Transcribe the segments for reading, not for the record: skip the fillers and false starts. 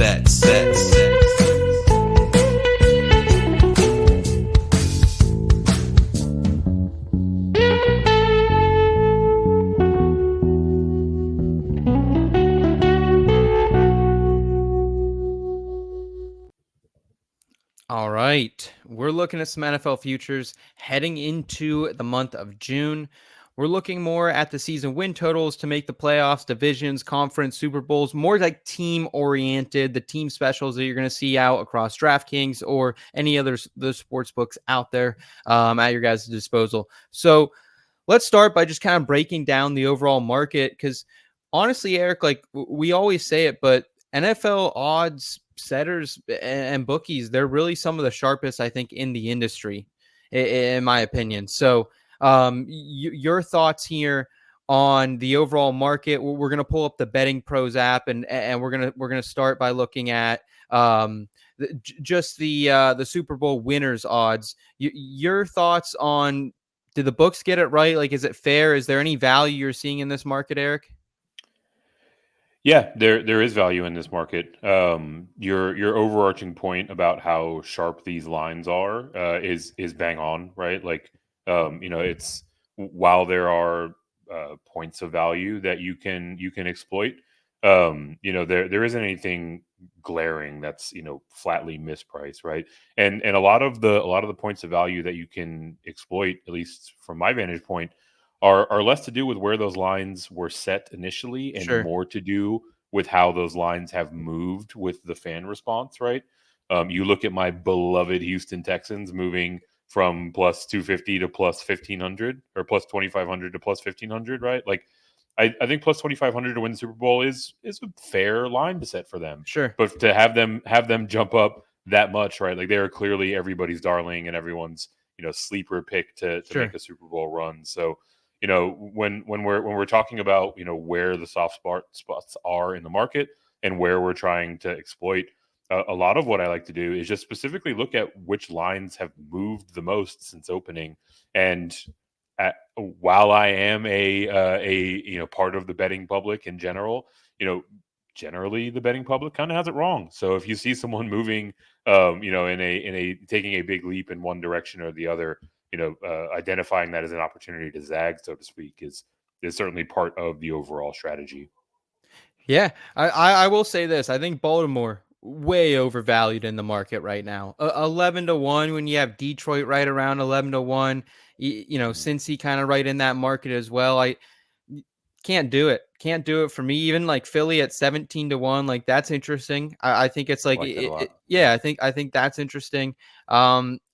bets. All right, we're looking at some NFL futures heading into the month of June. We're looking more at the season win totals to make the playoffs, divisions, conference, Super Bowls, more like team oriented, the team specials that you're going to see out across DraftKings or any other the sports books out there at your guys' disposal. So let's start by just kind of breaking down the overall market, because honestly, Eric, like we always say it, but NFL odds setters and bookies, they're really some of the sharpest, I think, in the industry, in my opinion. So your thoughts here on the overall market. We're going to pull up the Betting Pros app, and we're going to start by looking at just the Super Bowl winners odds. Your thoughts on, did the books get it right? Like, is it fair? Is there any value you're seeing in this market, Eric? Yeah, there is value in this market. Your overarching point about how sharp these lines are is bang on, right? Like, it's, while there are points of value that you can exploit, there isn't anything glaring that's flatly mispriced, right? And a lot of the points of value that you can exploit, at least from my vantage point, are less to do with where those lines were set initially and Sure. more to do with how those lines have moved with the fan response, right? You look at my beloved Houston Texans moving from plus 250 to plus 1500, or plus 2500 to plus 1500, right? Like, I think plus 2500 to win the Super Bowl is a fair line to set for them. Sure. But to have them jump up that much, right? Like, they are clearly everybody's darling and everyone's sleeper pick to Sure. make a Super Bowl run. So when we're talking about where the soft spots are in the market and where we're trying to exploit, a lot of what I like to do is just specifically look at which lines have moved the most since opening. And while I am a part of the betting public in general, generally the betting public kind of has it wrong. So if you see someone moving, in a taking a big leap in one direction or the other, identifying that as an opportunity to zag, so to speak, is certainly part of the overall strategy. Yeah, I will say this. I think Baltimore way overvalued in the market right now. 11-1 when you have Detroit right around 11-1. Cincy kind of right in that market as well. I can't do it. Can't do it for me. Even like Philly at 17-1, like that's interesting. I think it's like, I like that a lot. yeah, I think that's interesting.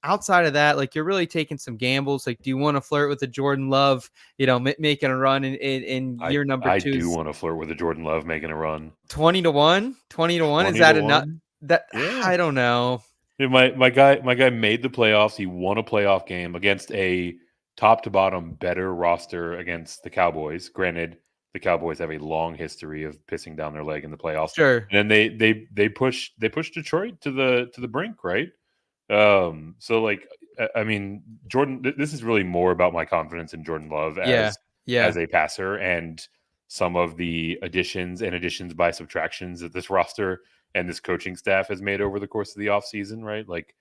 Outside of that, like you're really taking some gambles. Like, do you want to flirt with the Jordan Love, making a run in year number I 2? do want to flirt with a Jordan Love making a run. 20-1, 20-1. Is 20 that to enough? 1? That Yeah. I don't know. Yeah, my guy made the playoffs. He won a playoff game against a top to bottom better roster against the Cowboys. Granted, the Cowboys have a long history of pissing down their leg in the playoffs. Sure. And then they push Detroit to the brink, right? So like, I mean, Jordan, this is really more about my confidence in Jordan Love Yeah. as a passer, and some of the additions by subtractions that this roster and this coaching staff has made over the course of the offseason, right? Like,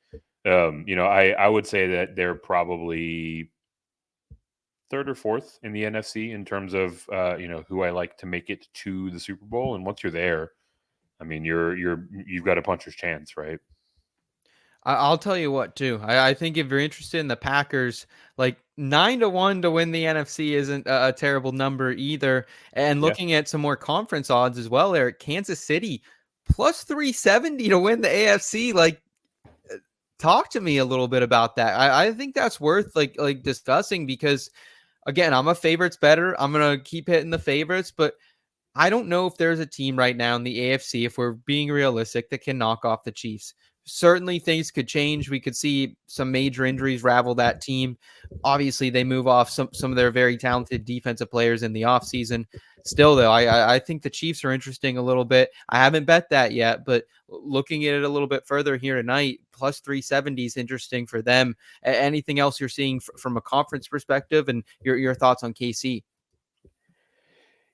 I would say that they're probably third or fourth in the NFC in terms of who I like to make it to the Super Bowl. And once you're there, I mean, you've got a puncher's chance, right? I'll tell you what, too. I think if you're interested in the Packers, like 9-1 to win the NFC isn't a terrible number either. And Yeah. looking at some more conference odds as well, Eric, Kansas City plus 370 to win the AFC. Like, talk to me a little bit about that. I think that's worth like discussing, because again, I'm a favorites better. I'm gonna keep hitting the favorites, but I don't know if there's a team right now in the AFC, if we're being realistic, that can knock off the Chiefs. certainly things could change. We could see some major injuries ravel that team. Obviously, they move off some of their very talented defensive players in the offseason. Still, though, I think the Chiefs are interesting a little bit. I haven't bet that yet, but looking at it a little bit further here tonight, plus 370 is interesting for them. Anything else you're seeing from a conference perspective, and your thoughts on KC?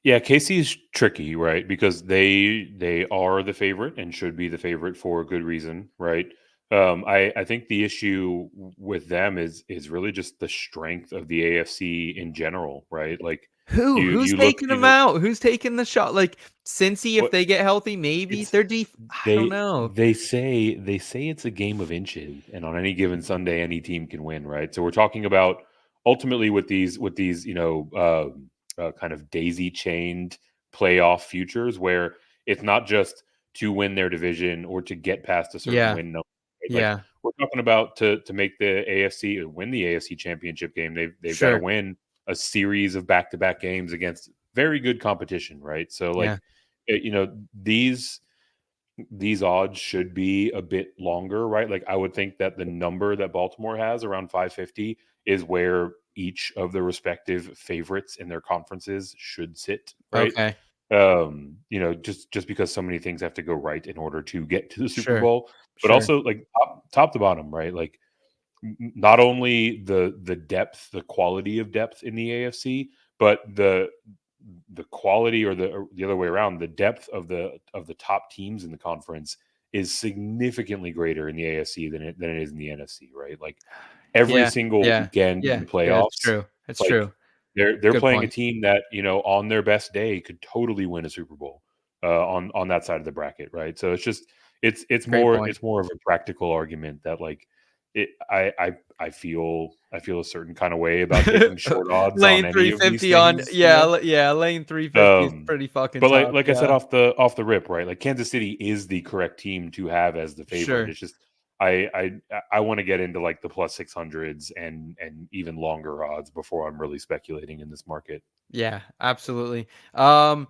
Yeah, KC's tricky, right? Because they are the favorite and should be the favorite for a good reason, right? I think the issue with them is really just the strength of the AFC in general, right? Like Who's you look, taking them out? Who's taking the shot? Like Cincy, if what they get healthy, maybe it's they're deep. I don't know. they say it's a game of inches, and on any given Sunday, any team can win, right? So we're talking about ultimately with these kind of daisy chained playoff futures where it's not just to win their division or to get past a certain Yeah, win number. Right? Like yeah, we're talking about to make the AFC win the AFC championship game, they've got to sure, win a series of back to back games against very good competition, right? So yeah, like these odds should be a bit longer, right? Like I would think that the number that Baltimore has around 550 is where each of the respective favorites in their conferences should sit, right? okay, Just because so many things have to go right in order to get to the Super sure, Bowl, but sure, also like top to bottom, right? Like not only the depth, the quality of depth in the AFC, but the quality or the other way around, the depth of the top teams in the conference is significantly greater in the AFC than it is in the NFC, right? Like every yeah, single yeah, weekend in yeah, the yeah. It's playoffs, true. It's like true. they're Good playing a point. team that, on their best day could totally win a Super Bowl on that side of the bracket, right? So it's just Great point. it's more of a practical argument that like it I feel a certain kind of way about taking short odds on Lane any of these 350 on, things, yeah, yeah. Lane 350 is um, pretty fucking but tough. like I said Yeah, off the rip, right? Like Kansas City is the correct team to have as the favorite. sure. It's just I want to get into like the plus 600s and even longer odds before I'm really speculating in this market. Yeah, absolutely. Um,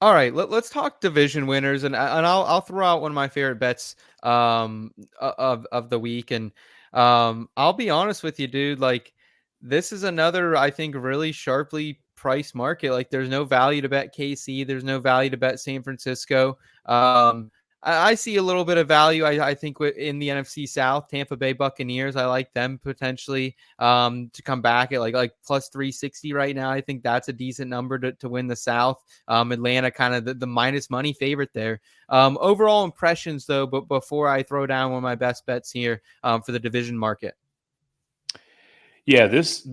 All right, let's talk division winners, and I'll throw out one of my favorite bets of the week, and I'll be honest with you, dude. Like this is another, I think, really sharply priced market. Like there's no value to bet KC, there's no value to bet San Francisco. I see a little bit of value. I think in the NFC South, Tampa Bay Buccaneers. I like them potentially to come back at like plus 360 right now. I think that's a decent number to win the South. Atlanta kind of the minus money favorite there. Overall impressions though, but before I throw down one of my best bets here for the division market. Yeah, this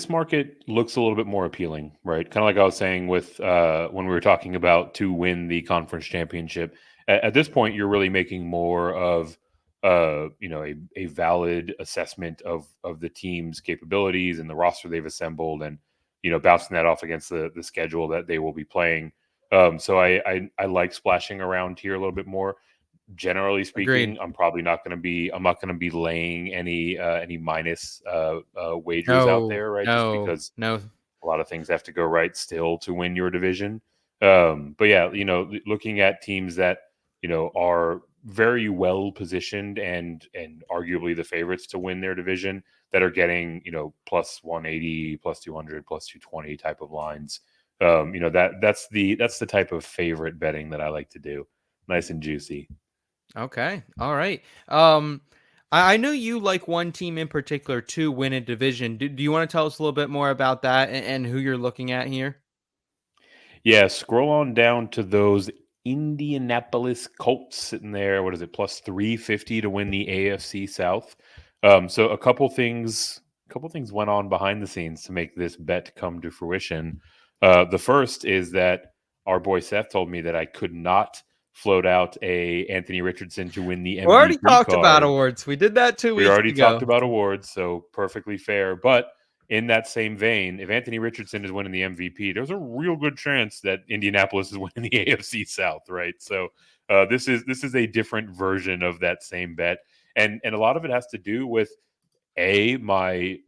market looks a little bit more appealing, right? Kind of like I was saying with when we were talking about to win the conference championship. At this point, you're really making more of a valid assessment of the team's capabilities and the roster they've assembled, and bouncing that off against the schedule that they will be playing. So I like splashing around here a little bit more. Generally Agreed. speaking, I'm not going to be laying any minus wagers out No, there, right? Just no, because no. a lot of things have to go right still to win your division. But yeah, looking at teams that are very well positioned and arguably the favorites to win their division that are getting plus 180, plus 200, plus 220 type of lines. That's the type of favorite betting that I like to do. Nice and juicy. Okay. All right. I know you like one team in particular to win a division. Do you want to tell us a little bit more about that and who you're looking at here? Yeah, scroll on down to those Indianapolis Colts sitting there. What is it? Plus 350 to win the AFC South. So a couple things went on behind the scenes to make this bet come to fruition. The first is that our boy Seth told me that I could not float out a Anthony Richardson to win the We already MVP talked about card. awards. We did that two We weeks already talked ago. about awards, so perfectly fair. But in that same vein, if Anthony Richardson is winning the MVP, there's a real good chance that Indianapolis is winning the AFC South, right? So this is a different version of that same bet, and a lot of it has to do with my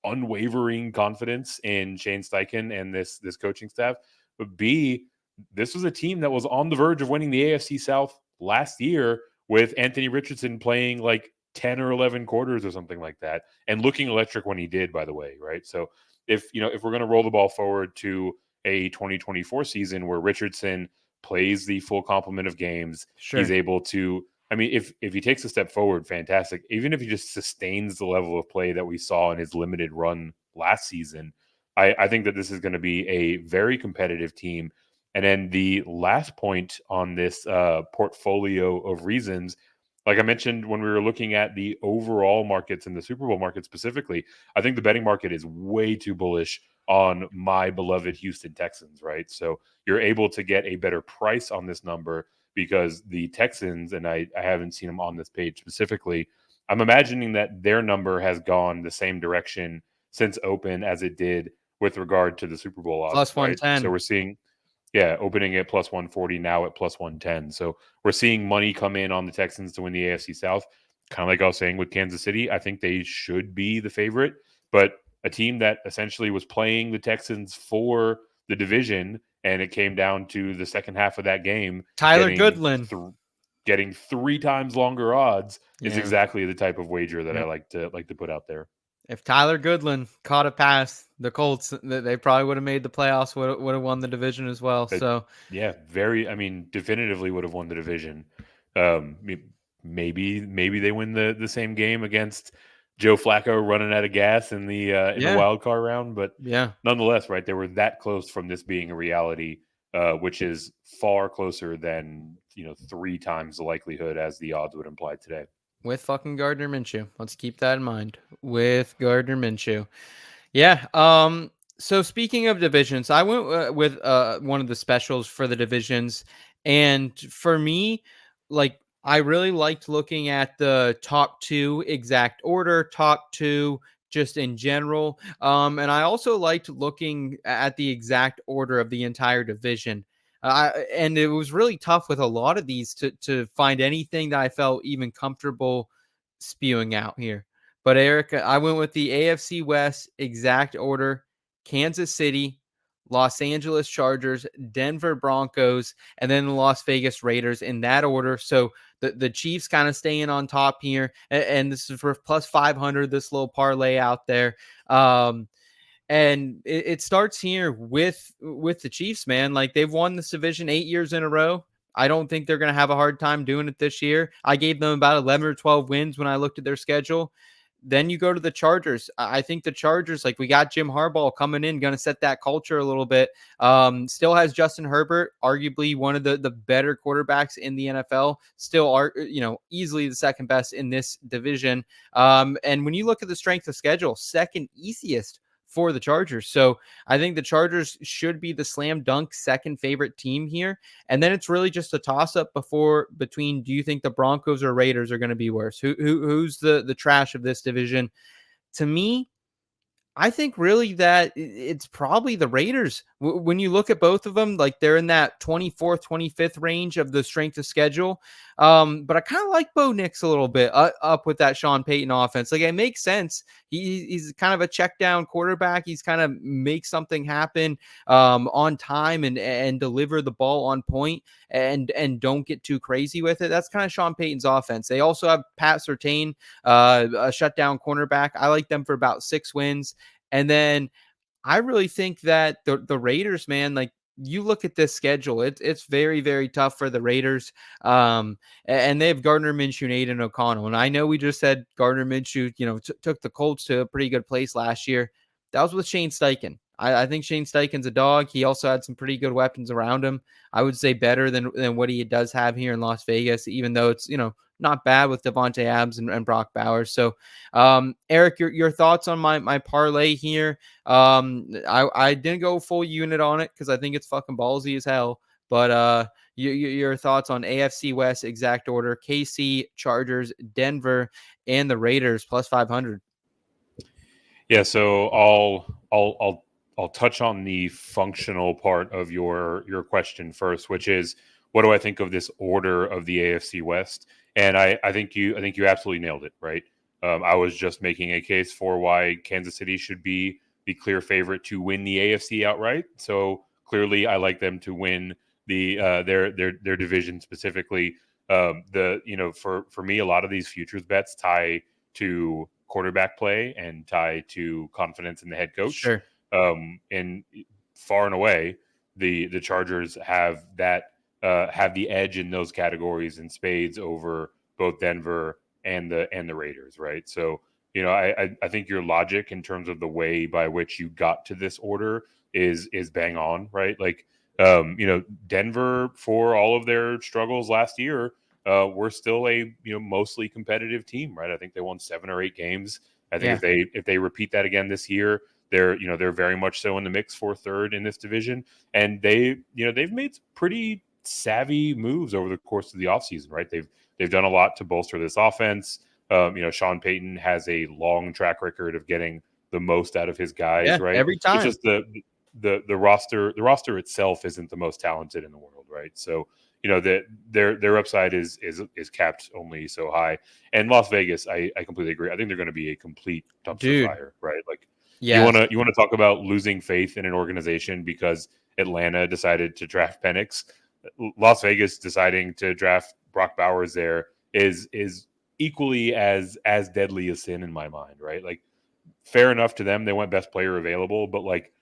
unwavering confidence in Shane Steichen and this coaching staff, but B, this was a team that was on the verge of winning the AFC South last year with Anthony Richardson playing like 10 or 11 quarters or something like that, and looking electric when he did, by the way, right? So if we're going to roll the ball forward to a 2024 season where Richardson plays the full complement of games, he's Sure. able to, I mean, if he takes a step forward, fantastic. Even if he just sustains the level of play that we saw in his limited run last season, I think that this is going to be a very competitive team. And then the last point on this portfolio of reasons, like I mentioned when we were looking at the overall markets and the Super Bowl market specifically, I think the betting market is way too bullish on my beloved Houston Texans, right? So you're able to get a better price on this number because the Texans, and I haven't seen them on this page specifically, I'm imagining that their number has gone the same direction since open as it did with regard to the Super Bowl odds, Plus right? So 110. we're seeing, yeah, opening at plus 140, now at plus 110. So we're seeing money come in on the Texans to win the AFC South. Kind of like I was saying with Kansas City, I think they should be the favorite, but a team that essentially was playing the Texans for the division, and it came down to the second half of that game Tyler getting Goodlin. getting 3 times longer odds is Yeah. exactly the type of wager that I Yep. like to put out there. If Tyler Goodlin caught a pass, the Colts they probably would have made the playoffs. Would have won the division as well. That, So yeah, I mean, definitively would have won the division. Maybe they win the same game against Joe Flacco running out of gas in the yeah, wild card round, but yeah. nonetheless, right, they were that close from this being a reality, which is far closer than 3 times the likelihood as the odds would imply today. With fucking Gardner Minshew. Let's keep that in mind. With Gardner Minshew. Yeah. So speaking of divisions, I went with one of the specials for the divisions, and for me, like I really liked looking at the top two exact order, top two just in general. And I also liked looking at the exact order of the entire division. And it was really tough with a lot of these to find anything that I felt even comfortable spewing out here. But Eric, I went with the AFC West exact order: Kansas City, Los Angeles Chargers, Denver Broncos, and then the Las Vegas Raiders in that order. So the Chiefs kind of staying on top here. And this is for plus 500, this little parlay out there. And it starts here with the Chiefs, man. Like they've won this division 8 years in a row. I don't think they're going to have a hard time doing it this year. I gave them about 11 or 12 wins when I looked at their schedule. Then you go to the Chargers. I think the Chargers, like we got Jim Harbaugh coming in, going to set that culture a little bit. Still has Justin Herbert, arguably one of the better quarterbacks in the NFL. Still are, easily the second best in this division. And when you look at the strength of schedule, second easiest for the Chargers. So I think the Chargers should be the slam dunk second favorite team here. And then it's really just a toss up between do you think the Broncos or Raiders are going to be worse? Who's the trash of this division? To me, I think really that it's probably the Raiders. When you look at both of them, like they're in that 24th, 25th range of the strength of schedule. But I kind of like Bo Nix a little bit up with that Sean Payton offense. Like it makes sense. He's kind of a check down quarterback. He's kind of make something happen on time and deliver the ball on point and don't get too crazy with it. That's kind of Sean Payton's offense. They also have Pat Surtain, a shutdown cornerback. I like them for about 6 wins. And then I really think that the Raiders, man, like you look at this schedule, it's very, very tough for the Raiders. And they have Gardner Minshew and Aiden O'Connell. And I know we just said Gardner Minshew, took the Colts to a pretty good place last year. That was with Shane Steichen. I think Shane Steichen's a dog. He also had some pretty good weapons around him. I would say better than what he does have here in Las Vegas, even though it's, not bad with Devontae Adams and Brock Bowers. So, Eric, your thoughts on my parlay here? I didn't go full unit on it because I think it's fucking ballsy as hell. But your thoughts on AFC West exact order: KC, Chargers, Denver, and the Raiders plus 500. Yeah, so I'll touch on the functional part of your question first, which is what do I think of this order of the AFC West? And I think you absolutely nailed it, right? I was just making a case for why Kansas City should be the clear favorite to win the AFC outright. So clearly, I like them to win their division specifically. For me, a lot of these futures bets tie to quarterback play and tie to confidence in the head coach. Sure. And far and away, the Chargers have the edge in those categories in spades over both Denver and the Raiders, right? So I think your logic in terms of the way by which you got to this order is bang on, right? Like Denver, for all of their struggles last year, were still a mostly competitive team, right? I think they won 7 or 8 games. I think Yeah. if they repeat that again this year, they're very much so in the mix for third in this division, and they've made pretty savvy moves over the course of the offseason, right? They've done a lot to bolster this offense. Sean Payton has a long track record of getting the most out of his guys, Yeah. right? Every It's time. just the roster itself isn't the most talented in the world, right? So their upside is capped only so high. And Las Vegas, I completely agree. I think they're going to be a complete dumpster Dude. fire, right? Like Yes. you want to talk about losing faith in an organization because Atlanta decided to draft Penix. Las Vegas deciding to draft Brock Bowers there is equally as deadly a sin in my mind, right? Like fair enough to them, they went best player available, but like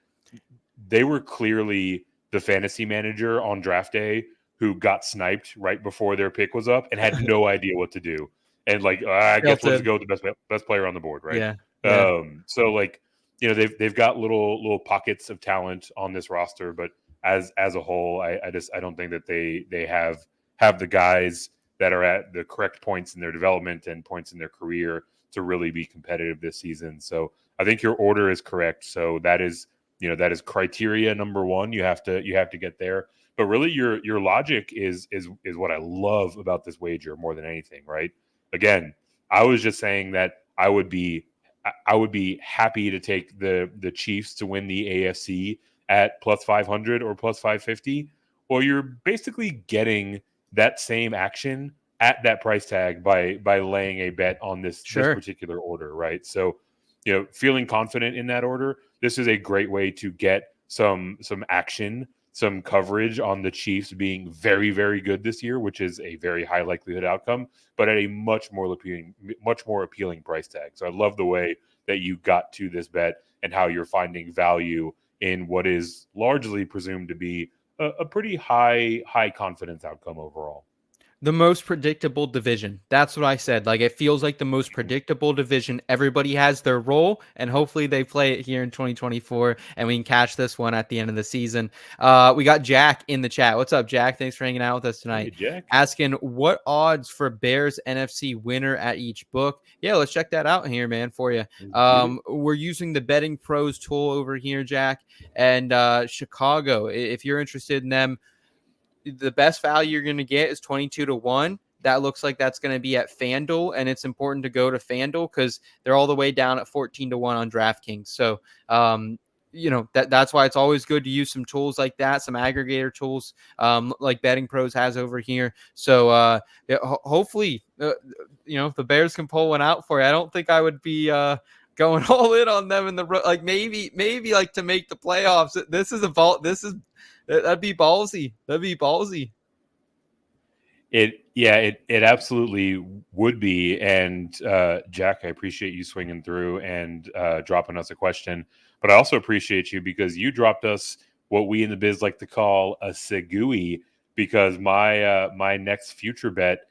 they were clearly the fantasy manager on draft day who got sniped right before their pick was up and had no idea what to do. And like, I guess we'll just Tilted. go with the best player on the board, right? Yeah. Yeah. So like, they've got little pockets of talent on this roster, but as a whole, I don't think that they have the guys that are at the correct points in their development and points in their career to really be competitive this season. So I think your order is correct. So that is criteria number one. You have to get there. But really, your logic is what I love about this wager more than anything, right? Again, I was just saying that I would be happy to take the Chiefs to win the AFC at plus 500 or plus 550. Well, you're basically getting that same action at that price tag by laying a bet on this Sure. particular order, right? So, feeling confident in that order, this is a great way to get some action, some coverage on the Chiefs being very, very good this year, which is a very high likelihood outcome, but at a much more appealing price tag. So I love the way that you got to this bet and how you're finding value in what is largely presumed to be a pretty high confidence outcome overall. The most predictable division. That's what I said. Like, it feels like the most predictable division. Everybody has their role, and hopefully they play it here in 2024, and we can catch this one at the end of the season. We got Jack in the chat. What's up, Jack? Thanks for hanging out with us Hey, tonight. Jack. Asking what odds for Bears NFC winner at each book. Yeah, let's check that out here, man, for you. We're using the Betting Pros tool over here, Jack, and Chicago. If you're interested in them, the best value you're going to get is 22 to 1. That looks like that's going to be at FanDuel, and it's important to go to FanDuel because they're all the way down at 14 to 1 on DraftKings. So, that's why it's always good to use some tools like that, some aggregator tools like Betting Pros has over here. So, hopefully, the Bears can pull one out for you. I don't think I would be going all in on them in the like maybe like to make the playoffs. This is a vault. That'd be ballsy. That'd be ballsy. It absolutely would be. And Jack, I appreciate you swinging through and dropping us a question, but I also appreciate you because you dropped us what we in the biz like to call a segui, because my next future bet,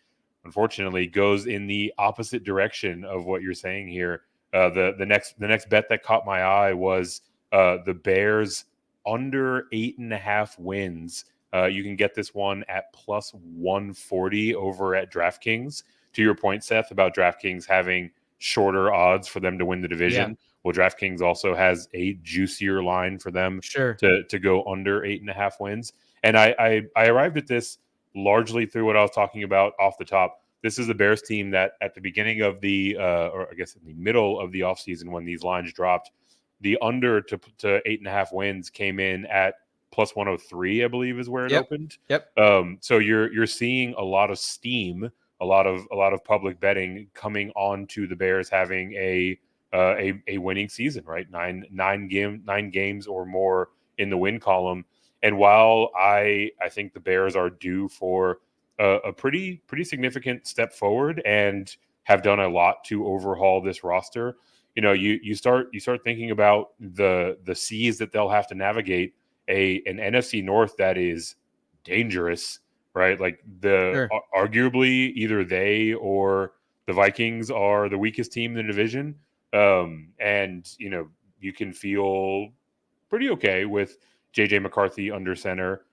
unfortunately, goes in the opposite direction of what you're saying here. The next bet that caught my eye was the Bears under 8.5 wins. You can get this one at plus 140 over at DraftKings. To your point, Seth, about DraftKings having shorter odds for them to win the Yeah, division. Well, DraftKings also has a juicier line for them sure. to go under 8.5 wins. And I arrived at this largely through what I was talking about off the top. This is the Bears team that at the beginning of or I guess in the middle of the offseason when these lines dropped, the under to 8.5 wins came in at plus 103, I believe, is where it Yep. opened. Yep. So you're seeing a lot of steam, a lot of public betting coming on to the Bears having a winning season, right? Nine games or more in the win column. And while I think the Bears are due for a pretty significant step forward and have done a lot to overhaul this roster. You know, you start thinking about the seas that they'll have to navigate, an NFC North that is dangerous, right? Like Sure. arguably either they or the Vikings are the weakest team in the division. And you know, you can feel pretty okay with JJ McCarthy under center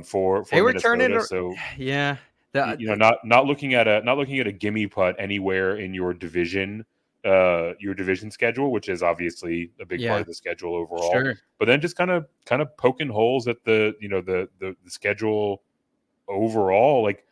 for They were turning, Minnesota. So yeah. you know, not looking at a gimme putt anywhere in your division schedule, which is obviously a big part Yeah, of the schedule overall. sure. But then just kind of poking holes at the the schedule overall. Like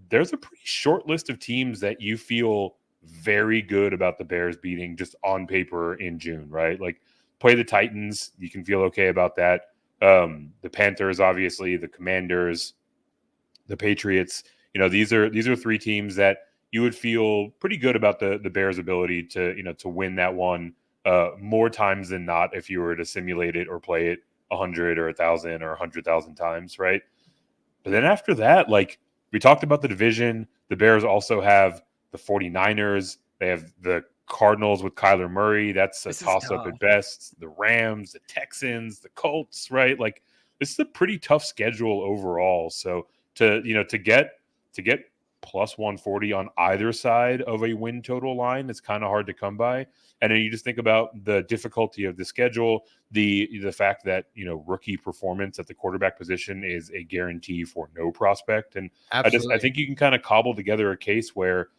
there's a pretty short list of teams that you feel very good about the Bears beating just on paper in June, right? Like play the Titans, you can feel okay about that. The Panthers, obviously, the Commanders, the Patriots. You know, these are three teams that you would feel pretty good about the Bears' ability to to win that one more times than not if you were to simulate it or play it 100 or 1,000 or 100,000 times, right? But then after that, like we talked about the division, the Bears also have the 49ers. They have the Cardinals with Kyler Murray. That's a This is toss up tough. at best. The Rams, the Texans, the Colts, right? Like this is a pretty tough schedule overall. So to get plus 140 on either side of a win total line, it's kind of hard to come by. And then you just think about the difficulty of the schedule, the fact that rookie performance at the quarterback position is a guarantee for no prospect. And I Absolutely. think you can kind of cobble together a case where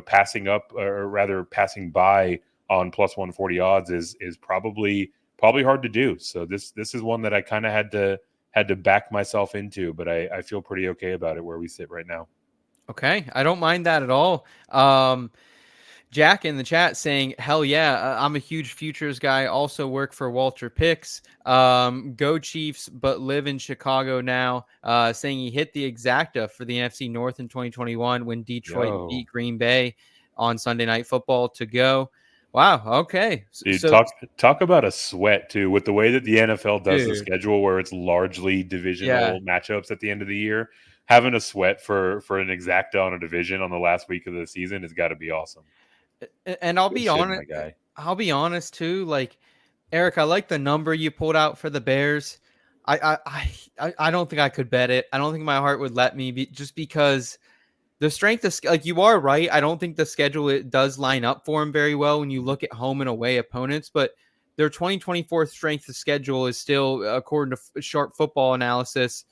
passing up, or rather passing by on plus 140 odds is probably hard to do. So this is one that I kind of had to back myself into, but I feel pretty okay about it where we sit right now. Okay, I don't mind that at all. Jack in the chat saying, "Hell yeah, I'm a huge futures guy. Also work for Walter Picks. Go Chiefs, but live in Chicago now." Saying he hit the exacta for the NFC North in 2021 when Detroit beat Yo, Green Bay on Sunday Night Football to go. Wow. Okay. dude, So, talk about a sweat too, with the way that the NFL does the dude, schedule, where it's largely yeah. divisional matchups at the end of the year. Having a sweat for an exacta on a division on the last week of the season has got to be awesome. And I'll Good be shit, honest. my guy. I'll be honest too. Like Eric, I like the number you pulled out for the Bears. I don't think I could bet it. I don't think my heart would let me, just because the strength of, like, you are right. I don't think the schedule, it does line up for them very well when you Mhm. look at home and away opponents, but their 2024 strength of schedule is still, according to Sharp Football Analysis,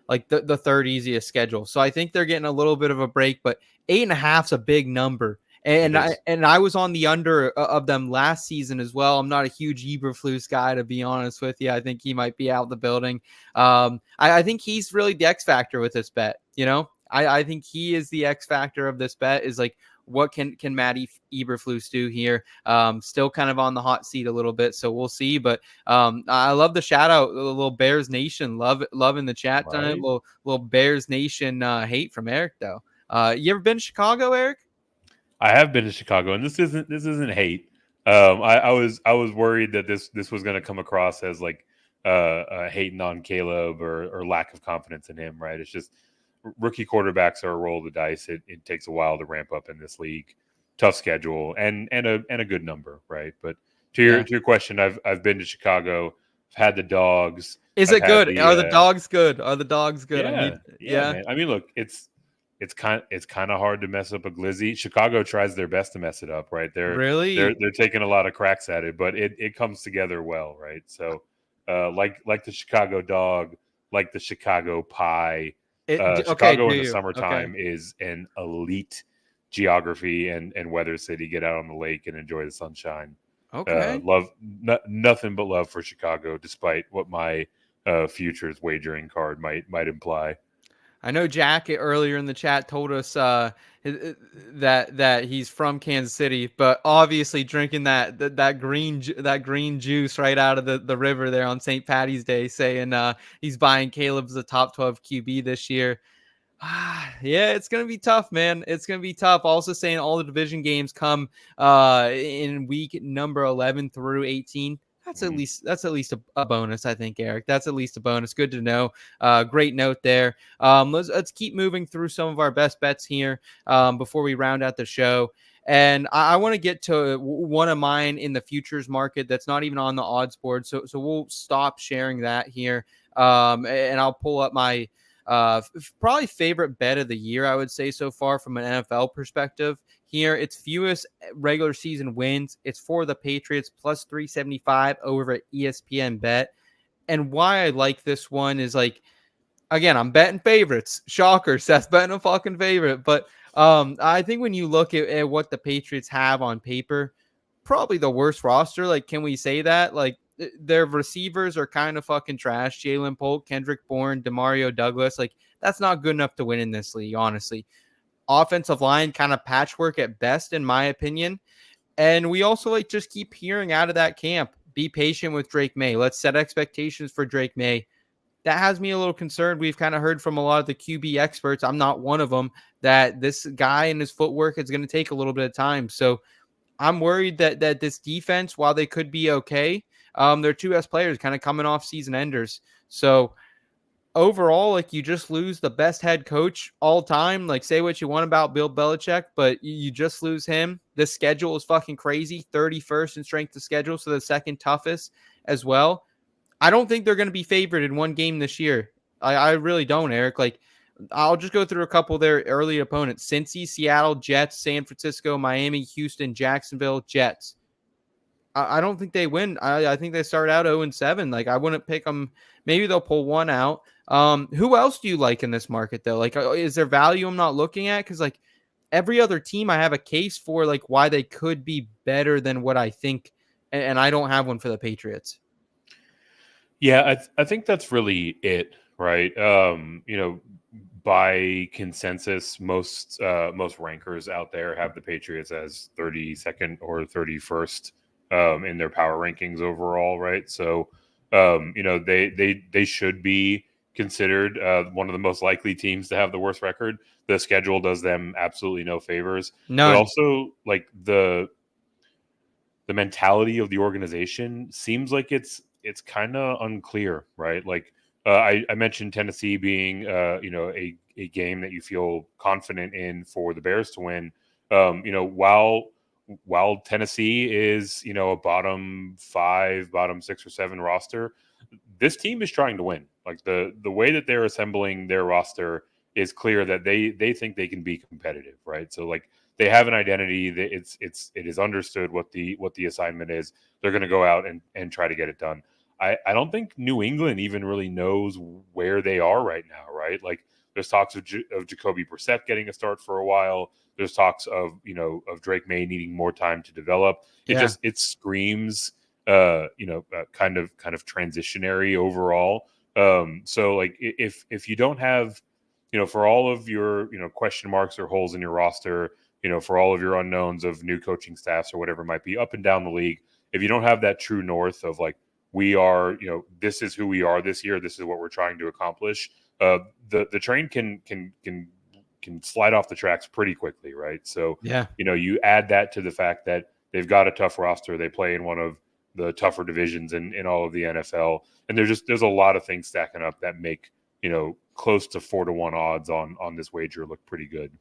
like the third easiest schedule. So I think they're getting a little bit of a break, but 8.5 is a big number. It And I is. and I was on the under of them last season as well. I'm not a huge Eberflus guy, to be honest with you. I think he might be out the building. I think he's really the X factor with this bet. I think he is the X factor of this bet. Is like, what can Matty Eberflus do here? Still kind of on the hot seat a little bit, so we'll see. But I love the shout out, a little Bears Nation love in the chat tonight. Right. Little Bears Nation hate from Eric though. You ever been to Chicago, Eric? I have been to Chicago, and this isn't hate. I was worried that this was going to come across as like hating on Caleb, or lack of confidence in him. Right? It's just rookie quarterbacks are a roll of the dice. It takes a while to ramp up in this league. Tough schedule, and a good number, right? But to your Yeah. to your question, I've been to Chicago. I've had the dogs. Is I've it had good? the Are the dogs good? Are the dogs good? I yeah, need. yeah, Yeah. man. I mean, look, it's kind of hard to mess up a glizzy. Chicago tries their best to mess it up, right? They're they're Really? they're taking a lot of cracks at it, but it comes together well, right? So, like the Chicago dog, like the Chicago pie. Okay. Chicago Do in the you? Okay. summertime is an elite geography and weather city. Get out on the lake and enjoy the sunshine. Okay. Love nothing but love for Chicago, despite what my futures wagering card might imply. I know Jack earlier in the chat told us that he's from Kansas City, but obviously drinking that green juice right out of the river there on St. Patty's Day, saying he's buying Caleb's the top 12 QB this year. Yeah, it's gonna be tough, man. It's gonna be tough. Also saying all the division games come in week number 11 through 18. Mhm. That's at least a bonus, I think, Eric. That's at least a bonus. Good to know. Great note there. Let's keep moving through some of our best bets here before we round out the show. And I want to get to one of mine in the futures market that's not even on the odds board. So we'll stop sharing that here. And I'll pull up my probably favorite bet of the year, I would say so far from an NFL perspective. Here, it's fewest regular season wins. It's for the Patriots plus 375 over at ESPN Bet. And why I like this one is like, again, I'm betting favorites. Shocker, Seth's betting a fucking favorite. But I think when you look at what the Patriots have on paper, probably the worst roster. Like, can we say that? Like, their receivers are kind of fucking trash. Jalen Polk, Kendrick Bourne, Demario Douglas. Like, that's not good enough to win in this league, honestly. Offensive line kind of patchwork at best, in my opinion. And we also like just keep hearing out of that camp. Be patient with Drake May. Let's set expectations for Drake May. That has me a little concerned. We've kind of heard from a lot of the QB experts. I'm not one of them, that this guy and his footwork is going to take a little bit of time. So I'm worried that this defense, while they could be okay, their two best players kind of coming off season enders. So overall, like, you just lose the best head coach all time. Like, say what you want about Bill Belichick, but you just lose him. The schedule is fucking crazy. 31st in strength of schedule, so the second toughest as well. I don't think they're going to be favored in one game this year. I really don't, Eric. Like, I'll just go through a couple of their early opponents: Cincy, Seattle, Jets, San Francisco, Miami, Houston, Jacksonville, Jets. I don't think they win. I think they start out 0-7. Like, I wouldn't pick them. Maybe they'll pull one out. Who else do you like in this market though? Like, is there value I'm not looking at? Because like every other team, I have a case for like why they could be better than what I think, and I don't have one for the Patriots. Yeah, I think that's really it, right? By consensus, most rankers out there have the Patriots as 32nd or 31st in their power rankings overall, right? So, they should be considered one of the most likely teams to have the worst record. The schedule does them absolutely no favors, but None. also like the mentality of the organization seems like it's kind of unclear, right? Like I mentioned Tennessee being a game that you feel confident in for the Bears to win. While Tennessee is a bottom 5, bottom 6 or 7 roster, this team is trying to win. Like the way that they're assembling their roster is clear that they think they can be competitive, right? So like they have an identity that it is understood what the assignment is. They're going to go out and try to get it done. I don't think New England even really knows where they are right now, right? Like there's talks of Jacoby Brissett getting a start for a while. There's talks of Drake May needing more time to develop. Yeah. It screams kind of transitionary overall. So like if you don't have for all of your question marks or holes in your roster, for all of your unknowns of new coaching staffs or whatever it might be up and down the league, if you don't have that true north of like we are, this is who we are this year, this is what we're trying to accomplish, the train can slide off the tracks pretty quickly, right? So Yeah. you add that to the fact that they've got a tough roster, they play in one of the tougher divisions in all of the NFL, and there's a lot of things stacking up that make close to 4-1 odds on this wager look pretty good.